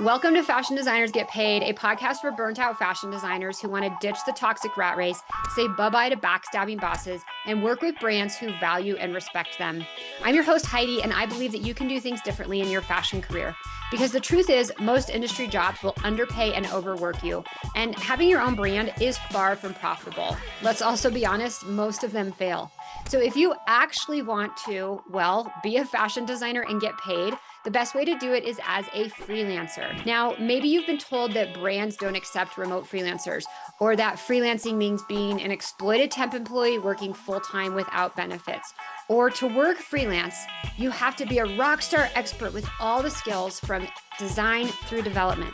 Welcome to Fashion Designers Get Paid, a podcast for burnt out fashion designers who want to ditch the toxic rat race, say bye-bye to backstabbing bosses, and work with brands who value and respect them. I'm your host, Heidi, and I believe that you can do things differently in your fashion career. Because the truth is, most industry jobs will underpay and overwork you, and having your own brand is far from profitable. Let's also be honest, most of them fail. So if you actually want to, be a fashion designer and get paid, the best way to do it is as a freelancer. Now, maybe you've been told that brands don't accept remote freelancers, or that freelancing means being an exploited temp employee working full-time without benefits. Or to work freelance, you have to be a rock star expert with all the skills from design through development.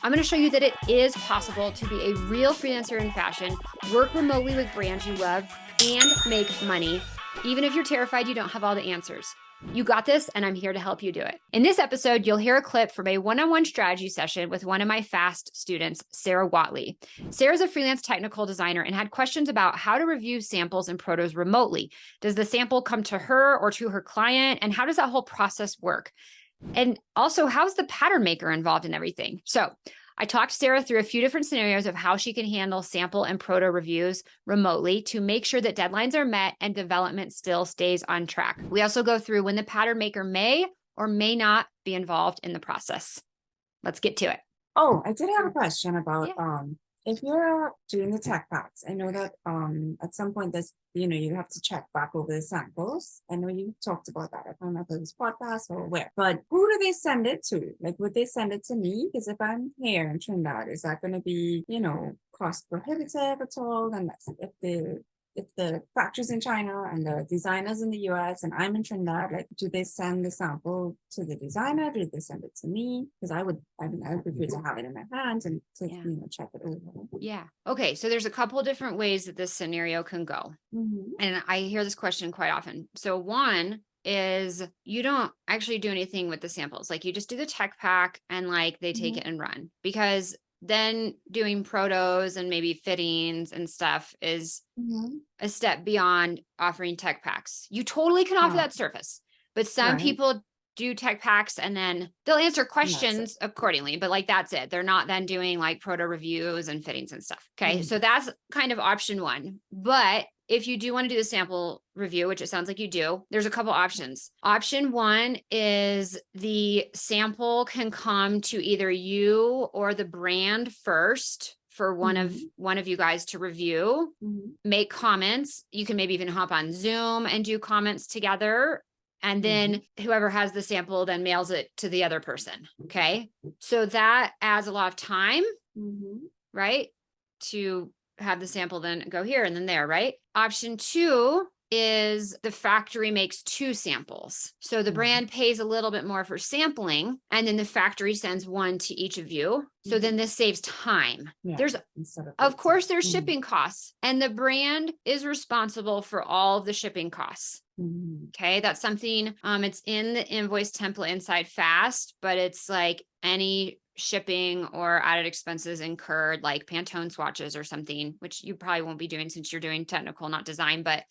I'm going to show you that it is possible to be a real freelancer in fashion, work remotely with brands you love, and make money, even if you're terrified you don't have all the answers. You got this, and I'm here to help you do it. In this episode, you'll hear a clip from a one-on-one strategy session with one of my FAST students, Sarah Watley. Sarah's a freelance technical designer and had questions about how to review samples and protos remotely. Does the sample come to her or to her client? And how does that whole process work? And also, how's the pattern maker involved in everything? So I talked Sarah through a few different scenarios of how she can handle sample and proto reviews remotely to make sure that deadlines are met and development still stays on track. We also go through when the pattern maker may or may not be involved in the process. Let's get to it. Oh, I did have a question about Yeah. if you're doing the tech packs. I know that at some point there's you have to check back over the samples. I know you talked about that. I don't know if it was podcast or where. But who do they send it to? Like, would they send it to me? Because if I'm here in Trinidad, is that going to be cost prohibitive at all? And if the factories in China and the designers in the US and I'm in Trinidad, like, do they send the sample to the designer? Do they send it to me? Because I would prefer to have it in my hands and to, check it over. Yeah. Okay. So there's a couple of different ways that this scenario can go. And I hear this question quite often. So one is you don't actually do anything with the samples. Like, you just do the tech pack and like they take it and run, because then doing protos and maybe fittings and stuff is a step beyond offering tech packs. You totally can offer that service, but some Right. people do tech packs and then they'll answer And that's questions accordingly, but like, that's it. They're not then doing like proto reviews and fittings and stuff. Okay. So that's kind of option one. But if you do want to do the sample review, which it sounds like you do, there's a couple options. Option one is the sample can come to either you or the brand first for one of you guys to review, make comments. You can maybe even hop on Zoom and do comments together. And then whoever has the sample then mails it to the other person. Okay. So that adds a lot of time, right? To have the sample then go here and then there, right? Option two is the factory makes two samples. So the brand pays a little bit more for sampling, and then the factory sends one to each of you. So then this saves time. There's, of course, there's shipping costs, and the brand is responsible for all of the shipping costs. Okay, that's something, it's in the invoice template inside FAST, but it's like any shipping or added expenses incurred, like Pantone swatches or something, which you probably won't be doing since you're doing technical, not design, but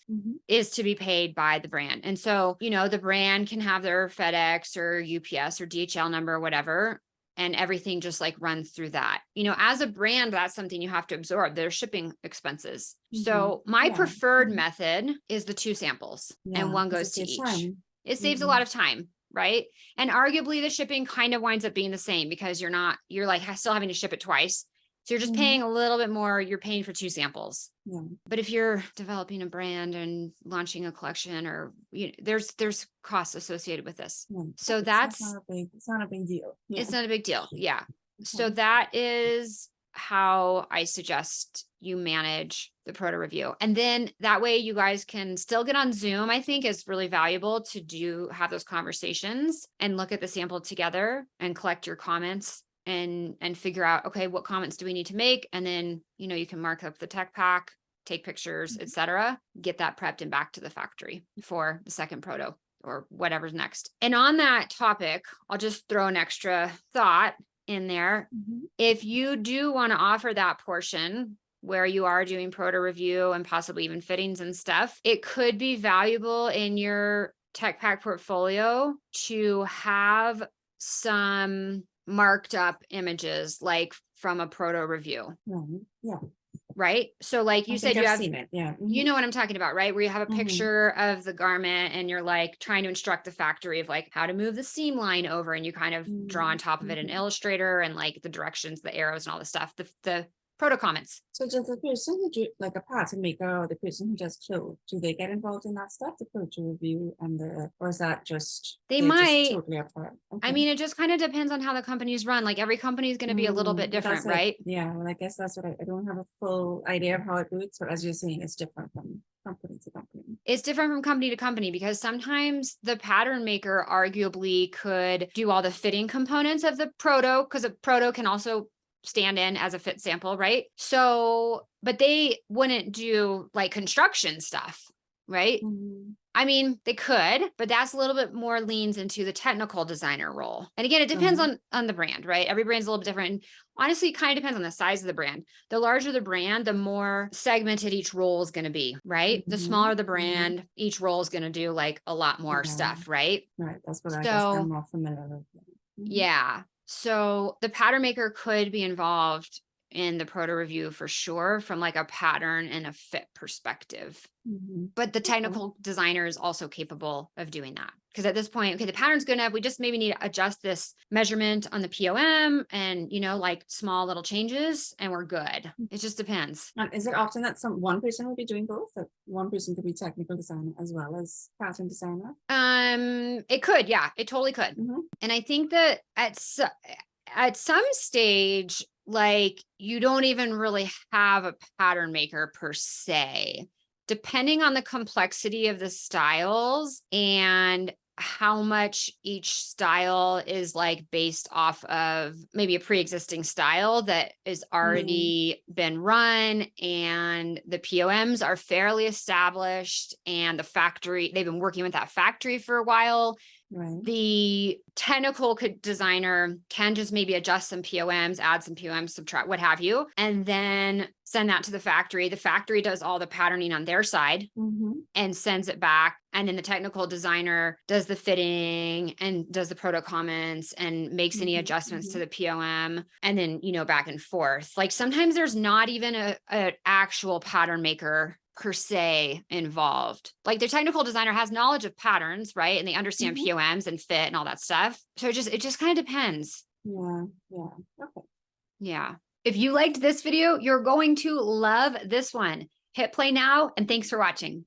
is to be paid by the brand. And so, the brand can have their FedEx or UPS or DHL number or whatever, and everything just like runs through that. As a brand, that's something you have to absorb, their shipping expenses. So my preferred method is the two samples, and one goes to each. It saves a lot of time, right? And arguably the shipping kind of winds up being the same, because you're like still having to ship it twice. So you're just paying a little bit more. You're paying for two samples. But if you're developing a brand and launching a collection, or there's costs associated with this. So it's not a big deal. It's not a big deal. Yeah. So that is how I suggest you manage the proto review. And then that way you guys can still get on Zoom. I think is really valuable to have those conversations and look at the sample together and collect your comments and figure out, okay, what comments do we need to make? And then, you can mark up the tech pack, take pictures, etc. Get that prepped and back to the factory for the second proto or whatever's next. And on that topic, I'll just throw an extra thought in there. If you do want to offer that portion where you are doing proto review and possibly even fittings and stuff, it could be valuable in your tech pack portfolio to have some marked up images like from a proto review, Right. Yeah. right? So like you I said, think you I've have, seen it. Yeah. you know what I'm talking about, right? Where you have a Mhm. picture of the garment and you're like trying to instruct the factory of like how to move the seam line over, and you kind of draw on top of it in Mhm. Illustrator and like the directions, the arrows and all the stuff, the proto comments. So does the person who do like a pattern maker or the person who does clothes, do they get involved in that stuff, the photo review and the, or is that just They they're just might, totally apart? I Okay. mean, it just kind of depends on how the company's run. Like every company is going to be a little bit But that's different, it. right? Yeah, well, I guess that's what I don't have a full idea of how it works, but as you're saying, it's different from company to company. It's different from company to company because sometimes the pattern maker arguably could do all the fitting components of the proto, because a proto can also stand in as a fit sample, right? So, but they wouldn't do like construction stuff, right? Mhm. I mean, they could, but that's a little bit more leans into the technical designer role. And again, it depends Right. on the brand, right? Every brand's a little bit different. And honestly, it kind of depends on the size of the brand. The larger the brand, the more segmented each role is going to be, right? The Mhm. smaller the Mhm. brand, each role is going to do like a lot more Yeah, stuff, right? right. That's what I guess I'm So, more familiar with. Mhm. yeah. So the pattern maker could be involved in the proto review for sure from like a pattern and a fit perspective. Mhm. But the Okay. technical designer is also capable of doing that. Because at this point, okay, the pattern's good enough. We just maybe need to adjust this measurement on the POM and, like small little changes and we're good. It just depends. And is it often that one person will be doing both? That one person could be technical designer as well as pattern designer? It could, yeah, it totally could. Mhm. And I think that at some stage, like you don't even really have a pattern maker per se, depending on the complexity of the styles and how much each style is like based off of maybe a pre-existing style that is Mm, already been run and the POMs are fairly established and the factory, they've been working with that factory for a while. right. The technical designer can just maybe adjust some POMs, add some POMs, subtract, what have you, and then send that to the factory. The factory does all the patterning on their side Mhm. and sends it back. And then the technical designer does the fitting and does the proto comments and makes any Mhm. adjustments to Mhm. the POM and then, back and forth. Like sometimes there's not even a actual pattern maker per se involved. Like the technical designer has knowledge of patterns, right? And they understand Mhm. POMs and fit and all that stuff. So it just kind of depends. Yeah. Yeah. Okay. Yeah. If you liked this video, you're going to love this one. Hit play now and thanks for watching.